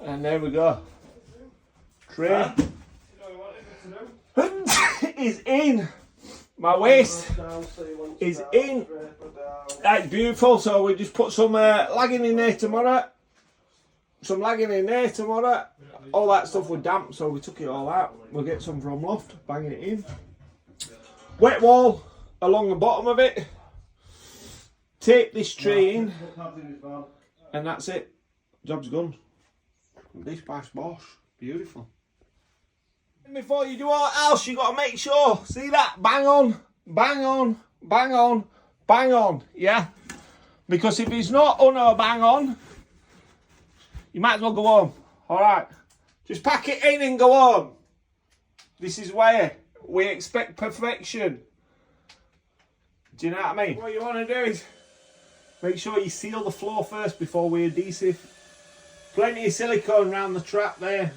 And there we go. Tray is in. My waist is in. That's beautiful. So we just put some lagging in there tomorrow. Some lagging in there tomorrow. All that stuff was damp, so we took it all out. We'll get some from loft, banging it in. Wet wall along the bottom of it. Tape this tray in, and that's it. Job's done. Bish bash bosh. Beautiful. Before you do all else, you got to make sure. See that? Bang on, bang on, bang on, bang on. Yeah. Because if it's not on or bang on, you might as well go home. All right. Just pack it in and go home. This is where we expect perfection. Do you know what I mean? What you want to do is make sure you seal the floor first before we adhesive. Plenty of silicone around the trap there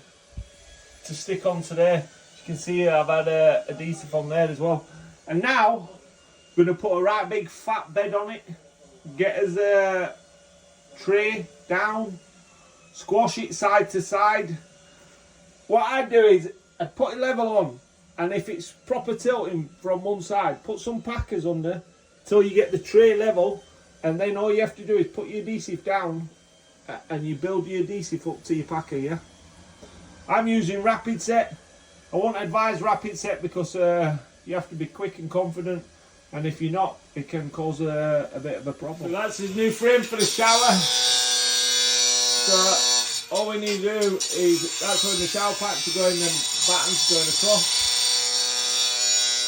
to stick onto there. As you can see, I've had adhesive on there as well. And now, I'm going to put a right big fat bed on it. Get us a tray down. Squash it side to side. What I do is, I put it level on. And if it's proper tilting from one side, put some packers under till you get the tray level. And then all you have to do is put your adhesive down and you build your adhesive up to your packer, yeah? I'm using Rapid Set. I won't advise Rapid Set because you have to be quick and confident. And if you're not, it can cause a bit of a problem. So that's his new frame for the shower. So all we need to do is, that's where the shower pipes are going and battens going across.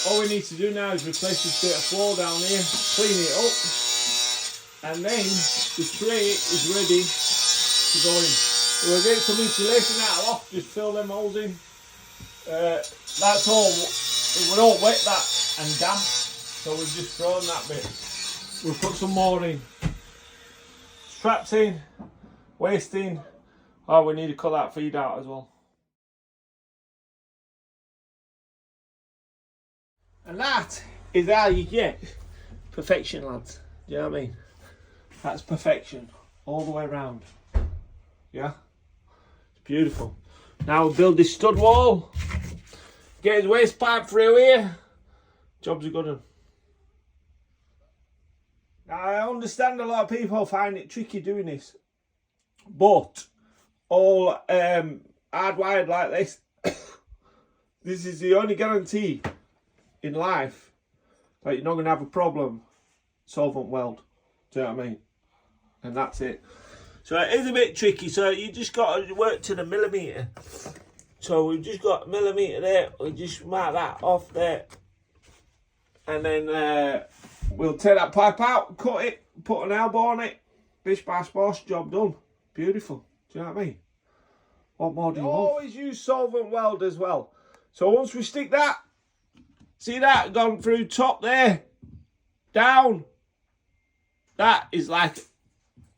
All we need to do now is replace this bit of floor down here, clean it up. And then the tray is ready to go in. So we'll get some insulation out of loft, just fill them holes in. That's all, it was all wet that and damp, so we've just thrown that bit. We'll put some more in. Straps in, waist in. Oh, we need to cut that feed out as well. And that is how you get perfection, lads. Do you know what I mean? That's perfection all the way around. Yeah, it's beautiful. Now we'll build this stud wall, get his waste pipe through here. Job's a good one. Now I understand a lot of people find it tricky doing this, but all hardwired like this, this is the only guarantee in life that you're not going to have a problem solvent weld. Do you know what I mean? And that's it. So it is a bit tricky, so you just got to work to the millimetre. So we've just got a millimetre there, we just mark that off there. And then we'll take that pipe out, cut it, put an elbow on it, bish bash bosh, job done. Beautiful, do you know what I mean? What more do you want? Always use solvent weld as well. So once we stick that, see that gone through top there, down. That is like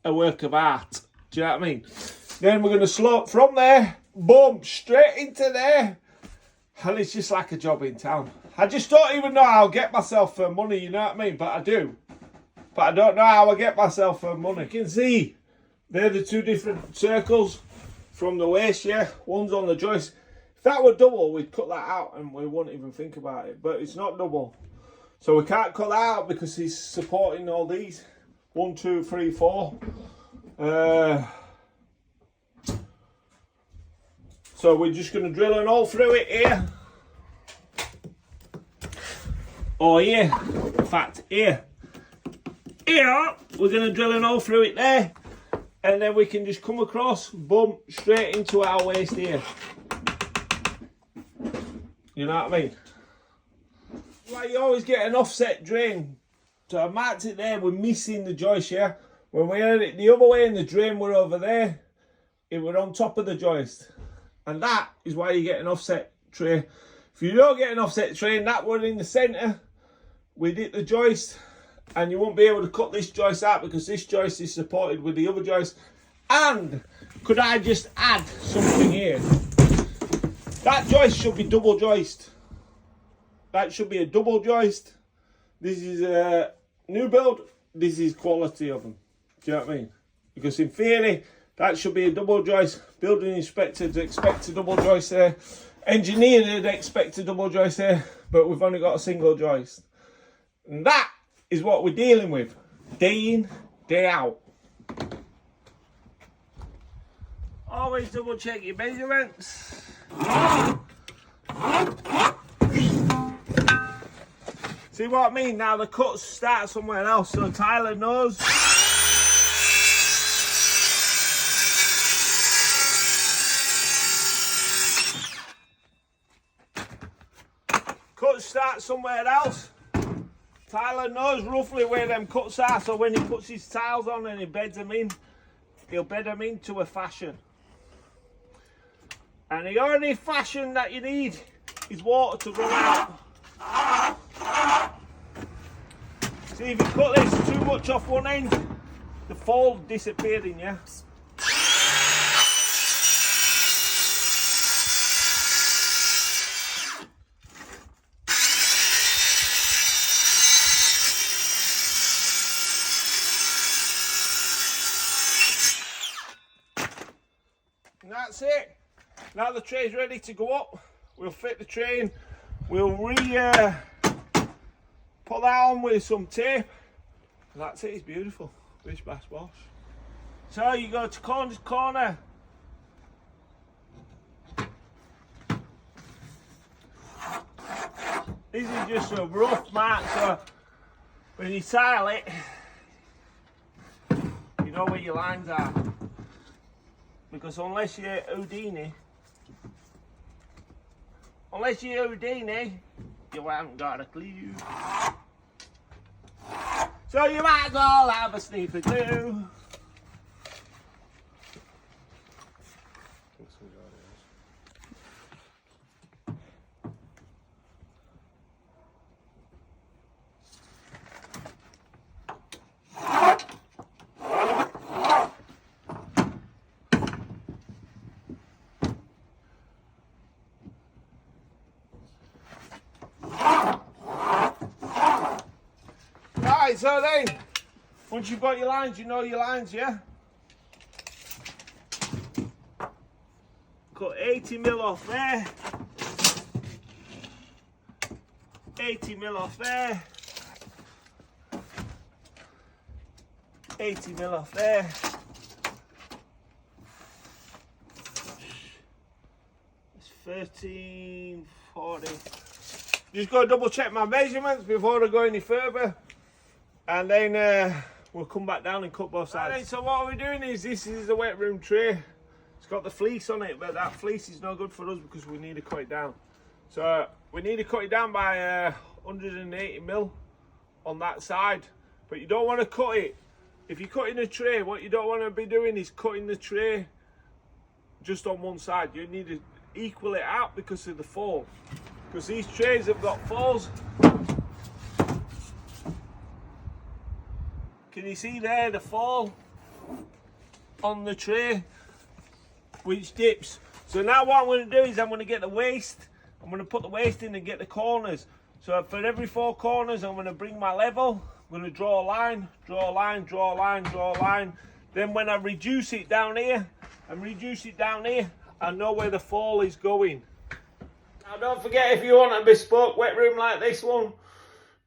a work of art. Do you know what I mean? Then we're going to slope from there, boom, straight into there. And it's just like a job in town. I just don't even know how I get myself for money, you know what I mean? But I do. But I don't know how I get myself for money. You can see, they're the two different circles from the waist, yeah? One's on the joist. If that were double, we'd cut that out and we wouldn't even think about it. But it's not double. So we can't cut that out because he's supporting all these. 1, 2, 3, 4. So we're just going to drill an hole through it here. Or here. In fact, here. Here. We're going to drill an hole through it there. And then we can just come across, boom, straight into our waist here. You know what I mean? Like you always get an offset drain. So I marked it there, we're missing the joist, yeah? When we had it the other way and the drain were over there, it were on top of the joist. And that is why you get an offset tray. If you don't get an offset tray and that were in the centre, we'd hit the joist and you won't be able to cut this joist out because this joist is supported with the other joist. And could I just add something here? That joist should be double joist. That should be a double joist. This is a new build. This is quality of them. Do you know what I mean? Because in theory, That should be a double joist. Building inspector to expect a double joist there. Engineer would expect a double joist there, but we've only got a single joist. And that is what we're dealing with, day in, day out. Always double check your measurements. See what I mean? Now the cuts start somewhere else, so Tyler knows. Cuts start somewhere else. Tyler knows roughly where them cuts are, so when he puts his tiles on and he beds them in, he'll bed them into a fashion. And the only fashion that you need is water to run out. See, if you cut this too much off one end, the fall disappeared in you. And that's it. Now the tray's ready to go up. We'll fit the tray in. We'll put that on with some tape. And that's it, it's beautiful. Bish bash bosh. So you go to corner to corner. This is just a rough mark, so when you tile it, you know where your lines are. Because unless you're Houdini, you haven't got a clue. So you might as well have a sneaker too. Right, so then, once you've got your lines, you know your lines, yeah? Cut 80mm off there. 80mm off there. 80mm off there. It's 1340. Just got to double check my measurements before I go any further. And then we'll come back down and cut both sides. Right, so what we're doing is, this is the wet room tray. It's got the fleece on it, but that fleece is no good for us because we need to cut it down. So we need to cut it down by 180mm on that side. But you don't want to cut it. If you're cutting a tray, what you don't want to be doing is cutting the tray just on one side. You need to equal it out because of the fall. Because these trays have got falls. Can you see there the fall on the tray, which dips? So now what I'm going to do is I'm going to get the waist. I'm going to put the waist in and get the corners. So for every 4 corners, I'm going to bring my level. I'm going to draw a line, draw a line, draw a line, draw a line. Then when I reduce it down here, I know where the fall is going. Now don't forget, if you want a bespoke wet room like this one,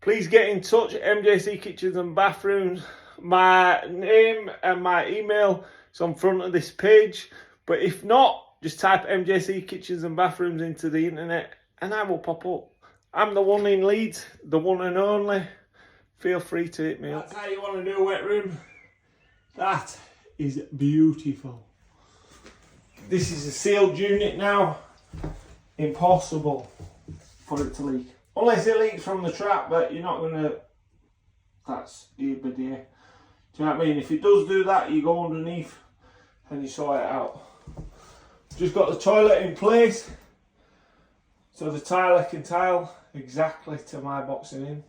please get in touch at MJC Kitchens and Bathrooms. My name and my email is on front of this page. But if not, just type MJC Kitchens and Bathrooms into the internet and I will pop up. I'm the one in Leeds, the one and only. Feel free to hit me up. That's how you want to do a wet room. That is beautiful. This is a sealed unit now. Impossible for it to leak. Unless it leaks from the trap, but you're not going to... That's the idea. Do you know what I mean? If it does do that, you go underneath and you sort it out. Just got the toilet in place. So the tiler can tile exactly to my boxing in.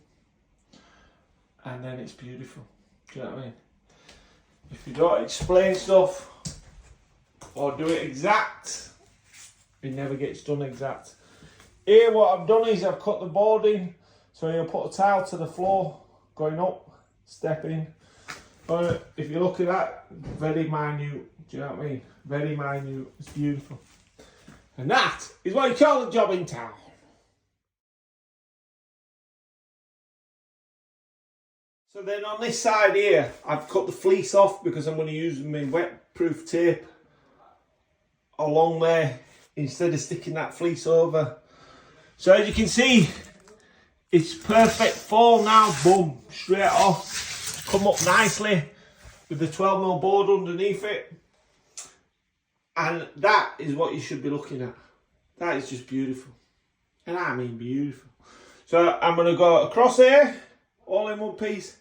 And then it's beautiful. Do you know what I mean? If you don't explain stuff or do it exact, it never gets done exact. Here what I've done is I've cut the board in, so you'll put a tile to the floor, going up, step in, But if you look at that, very minute. Do you know what I mean? Very minute. It's beautiful. And that is what you call a job in town. So then on this side here, I've cut the fleece off because I'm going to use my wet-proof tape along there instead of sticking that fleece over. So as you can see, it's perfect fall now. Boom, straight off. Come up nicely with the 12mm board underneath it. And that is what you should be looking at. That is just beautiful. And I mean beautiful. So I'm going to go across here, all in one piece.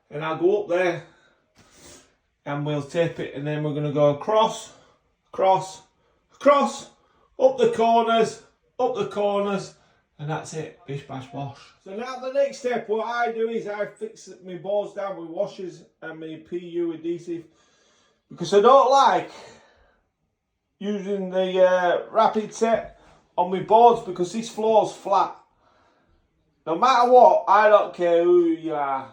And I'll go up there and we'll tape it, and then we're going to go across, across, across, up the corners, and that's it. Bish bash bosh. So now the next step, what I do is I fix my boards down with washers and my PU adhesive, because I don't like using the rapid set on my boards because this floor's flat. No matter what, I don't care who you are.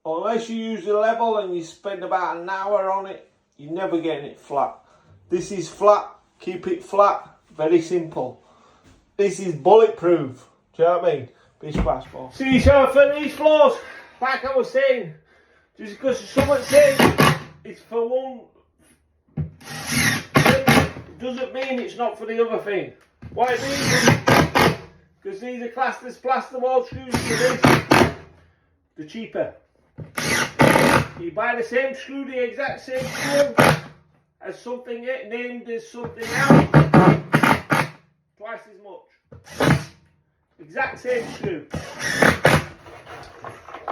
Unless you use the level and you spend about an hour on it, you're never getting it flat. This is flat, keep it flat, very simple. This is bulletproof, do you know what I mean? Bish bash bosh. See, so for these floors, like I was saying, just because someone says it's for one thing, doesn't mean it's not for the other thing. What it means is, because these are classed as plasterboard screws for this, they're cheaper. You buy the same screw, the exact same screw as something named as something else, twice as much. Exact same screw.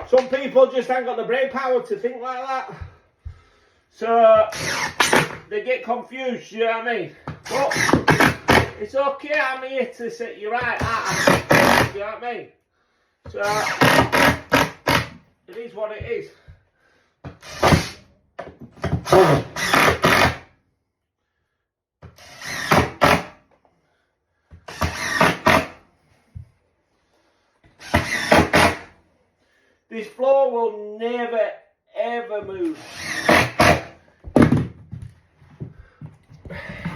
Some people just ain't got the brain power to think like that, so they get confused, you know what I mean? But it's okay, I'm here to set you right, you know what I mean? So it is what it is. This floor will never ever move.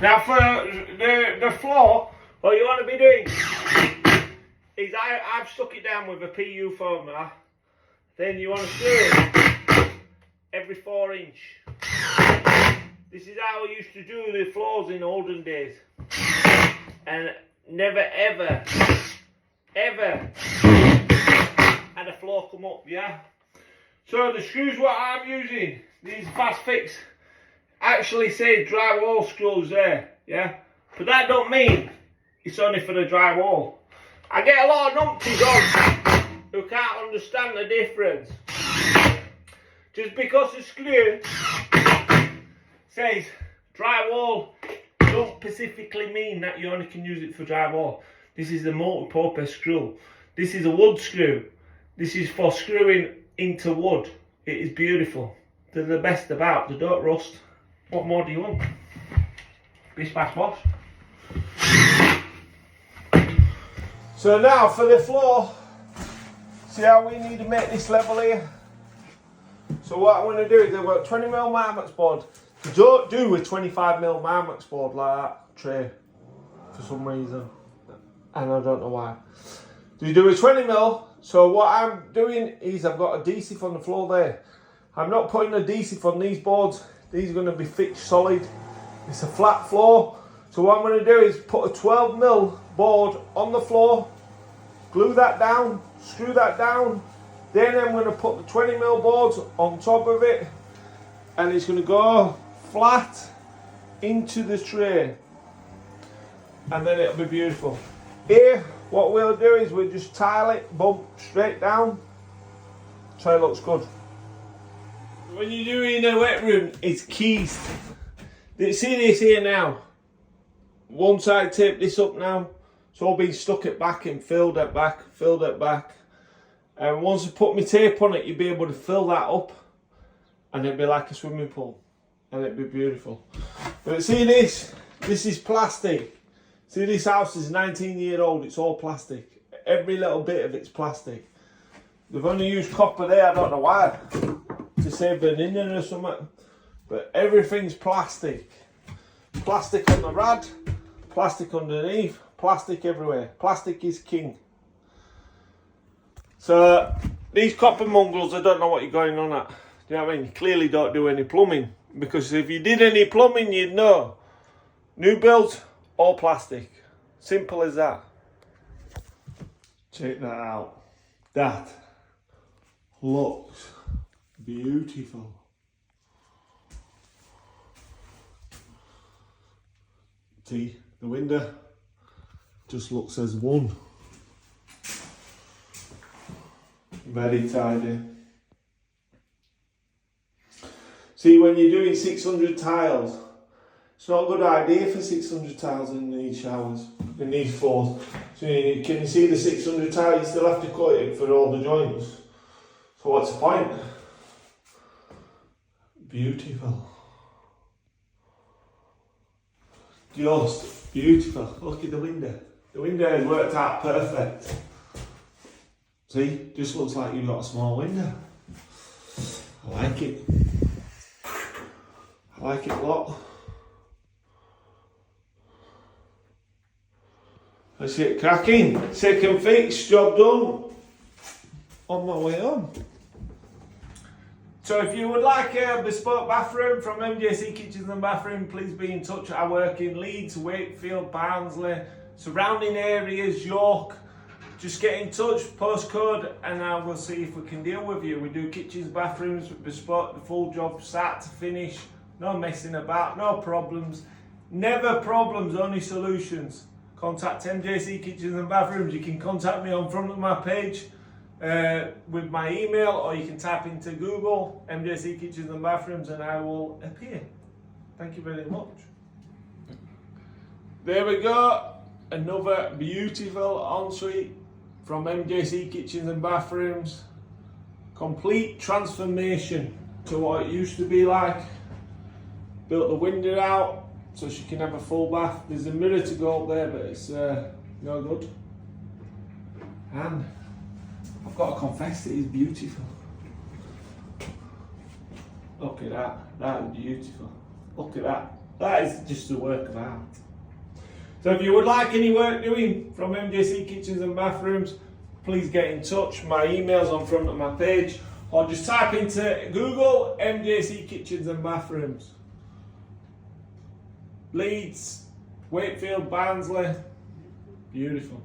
Now for the floor, what you want to be doing is I've stuck it down with a PU formula. Then you want to screw it every 4 inch. This is how we used to do the floors in olden days. And never ever, ever had a floor come up, yeah? So the screws what I'm using, these Fast Fix, actually say drywall screws there, yeah? But that don't mean it's only for the drywall. I get a lot of numpties on who can't understand the difference. Just because the screw says drywall, don't specifically mean that you only can use it for drywall. This is a multi-purpose screw. This is a wood screw. This is for screwing into wood. It is beautiful. They're the best about. They don't rust. What more do you want? Bish bash bosh. So now for the floor, see how we need to make this level here? So what I'm going to do is I've got 20mm Marmax board. You don't do a 25mm Marmax board like that tray for some reason, and I don't know why. You do a 20mm. So what I'm doing is I've got adhesive on the floor there. I'm not putting adhesive on these boards. These are going to be fixed solid. It's a flat floor. So what I'm going to do is put a 12mm board on the floor, glue that down, screw that down. Then I'm going to put the 20mm boards on top of it, and it's going to go flat into the tray, and then it'll be beautiful. Here, what we'll do is we'll just tile it, bump straight down, so it looks good. When you're doing a wet room, it's keys. See this here now. Once I tape this up now, it's all been stuck at back and filled at back. And once I put my tape on it, you'll be able to fill that up, and it'll be like a swimming pool, and it'll be beautiful. But see this is plastic. See, this house is 19 years old, it's all plastic. Every little bit of it's plastic. They've only used copper there, I don't know why. To save burning or something. But everything's plastic. Plastic on the rad, plastic underneath, plastic everywhere. Plastic is king. So these copper mongrels, I don't know what you're going on at. Do you know what I mean? You clearly don't do any plumbing. Because if you did any plumbing, you'd know. New builds, all plastic. Simple as that. Check that out. That looks beautiful. See, the window just looks as one. Very tidy. See, when you're doing 600 tiles, it's not a good idea for 600 tiles in these showers, in these floors. So can you see the 600 tiles? You still have to cut it for all the joints. So what's the point? Beautiful. Just beautiful. Look at the window. The window has worked out perfect. See, just looks like you've got a small window. I like it. I like it a lot. Let's get cracking. Second fix, job done. On my way home. So if you would like a bespoke bathroom from MJC Kitchens and Bathroom, please be in touch. I work in Leeds, Wakefield, Barnsley, surrounding areas, York. Just get in touch, postcode, and I will see if we can deal with you. We do kitchens, bathrooms, bespoke, the full job, start to finish. No messing about, no problems. Never problems, only solutions. Contact MJC Kitchens and Bathrooms. You can contact me on front of my page with my email, or you can type into Google MJC Kitchens and Bathrooms and I will appear. Thank you very much. There we go. Another beautiful ensuite from MJC Kitchens and Bathrooms. Complete transformation to what it used to be like. Built the window out so she can have a full bath. There's a mirror to go up there, but it's no good. And I've got to confess, it is beautiful. Look at that. That is beautiful. Look at that. That is just a work of art. So if you would like any work doing from MJC Kitchens and Bathrooms, please get in touch. My email's on front of my page, or just type into Google MJC Kitchens and Bathrooms. Leeds, Wakefield, Barnsley, beautiful.